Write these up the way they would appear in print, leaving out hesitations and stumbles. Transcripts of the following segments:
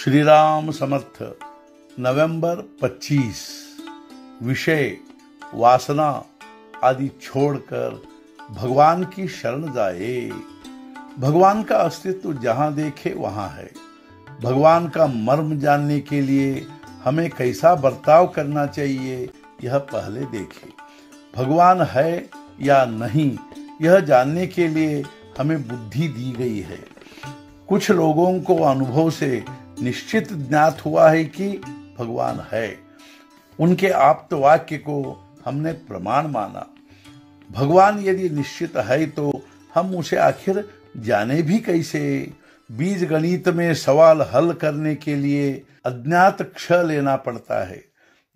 श्री राम समर्थ। नवंबर 25। विषय वासना आदि छोड़कर भगवान की शरण जाए। भगवान का अस्तित्व जहां देखे वहां है। भगवान का मर्म जानने के लिए हमें कैसा बर्ताव करना चाहिए यह पहले देखें। भगवान है या नहीं यह जानने के लिए हमें बुद्धि दी गई है। कुछ लोगों को अनुभव से निश्चित ज्ञात हुआ है कि भगवान है। उनके आप्त वाक्य को हमने प्रमाण माना। भगवान यदि निश्चित है तो हम उसे आखिर जाने भी कैसे। बीज गणित में सवाल हल करने के लिए अज्ञात क्ष लेना पड़ता है।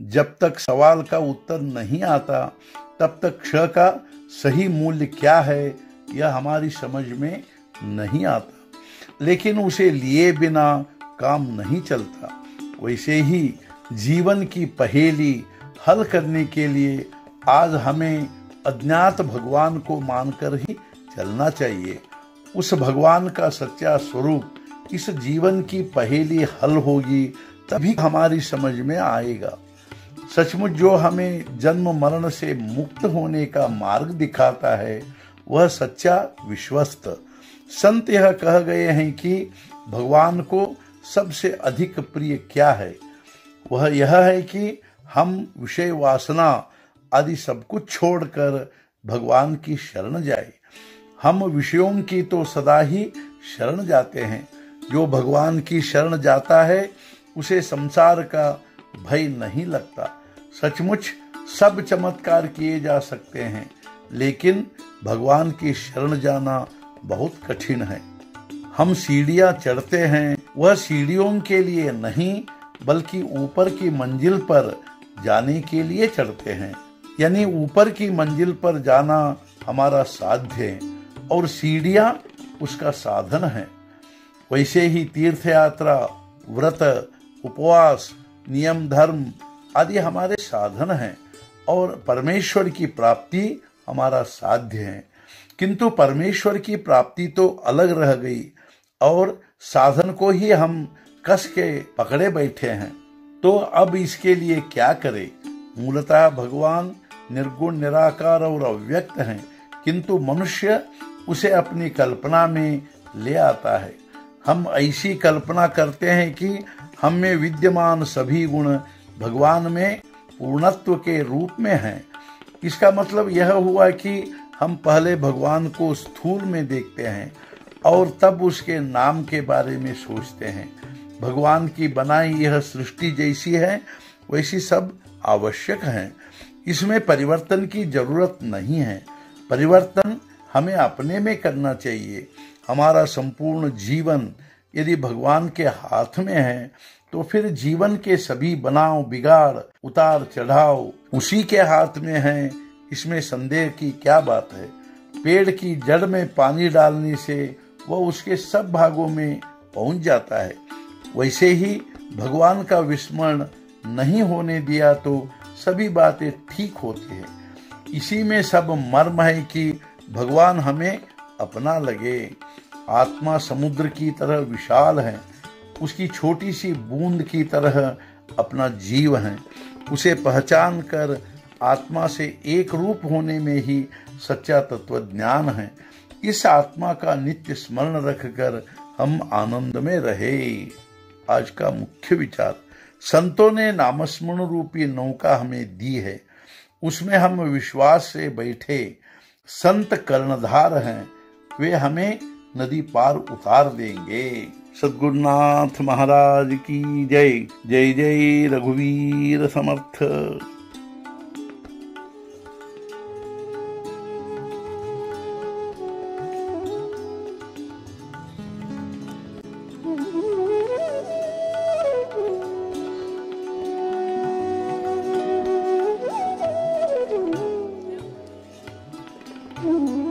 जब तक सवाल का उत्तर नहीं आता तब तक क्ष का सही मूल्य क्या है यह हमारी समझ में नहीं आता। लेकिन उसे लिए बिना काम नहीं चलता। वैसे ही जीवन की पहेली हल करने के लिए आज हमें अज्ञात भगवान को मानकर ही चलना चाहिए। उस भगवान का सच्चा स्वरूप इस जीवन की पहेली हल होगी तभी हमारी समझ में आएगा। सचमुच जो हमें जन्म मरण से मुक्त होने का मार्ग दिखाता है वह सच्चा विश्वस्त। संत यह कह गए हैं कि भगवान को सबसे अधिक प्रिय क्या है। वह यह है कि हम विषय वासना आदि सब कुछ छोड़कर भगवान की शरण जाए। हम विषयों की तो सदा ही शरण जाते हैं। जो भगवान की शरण जाता है उसे संसार का भय नहीं लगता। सचमुच सब चमत्कार किए जा सकते हैं लेकिन भगवान की शरण जाना बहुत कठिन है। हम सीढ़ियां चढ़ते हैं वह सीढ़ियों के लिए नहीं बल्कि ऊपर की मंजिल पर जाने के लिए चढ़ते हैं। यानी ऊपर की मंजिल पर जाना हमारा साध्य है और सीढ़ियां उसका साधन है। वैसे ही तीर्थ यात्रा, व्रत, उपवास, नियम धर्म आदि हमारे साधन हैं और परमेश्वर की प्राप्ति हमारा साध्य है। किंतु परमेश्वर की प्राप्ति तो अलग रह गई और साधन को ही हम कस के पकड़े बैठे हैं। तो अब इसके लिए क्या करें। मूलतः भगवान निर्गुण निराकार और अव्यक्त हैं किंतु मनुष्य उसे अपनी कल्पना में ले आता है। हम ऐसी कल्पना करते हैं कि हम में विद्यमान सभी गुण भगवान में पूर्णत्व के रूप में हैं। इसका मतलब यह हुआ कि हम पहले भगवान को स्थूल में देखते हैं और तब उसके नाम के बारे में सोचते हैं। भगवान की बनाई यह सृष्टि जैसी है वैसी सब आवश्यक है। इसमें परिवर्तन की जरूरत नहीं है। परिवर्तन हमें अपने में करना चाहिए। हमारा संपूर्ण जीवन यदि भगवान के हाथ में है तो फिर जीवन के सभी बनाव बिगाड़ उतार चढ़ाव उसी के हाथ में है। इसमें संदेह की क्या बात है। पेड़ की जड़ में पानी डालने से वह उसके सब भागों में पहुंच जाता है। वैसे ही भगवान का विस्मरण नहीं होने दिया तो सभी बातें ठीक होती है। इसी में सब मर्म है कि भगवान हमें अपना लगे। आत्मा समुद्र की तरह विशाल है। उसकी छोटी सी बूंद की तरह अपना जीव है। उसे पहचान कर आत्मा से एक रूप होने में ही सच्चा तत्व ज्ञान है। इस आत्मा का नित्य स्मरण रखकर हम आनंद में रहे। आज का मुख्य विचार। संतों ने नामस्मरण रूपी नौका हमें दी है। उसमें हम विश्वास से बैठे। संत कर्णधार हैं। वे हमें नदी पार उतार देंगे। सद्गुरुनाथ महाराज की जय। जय जय रघुवीर समर्थ। Mm-hmm.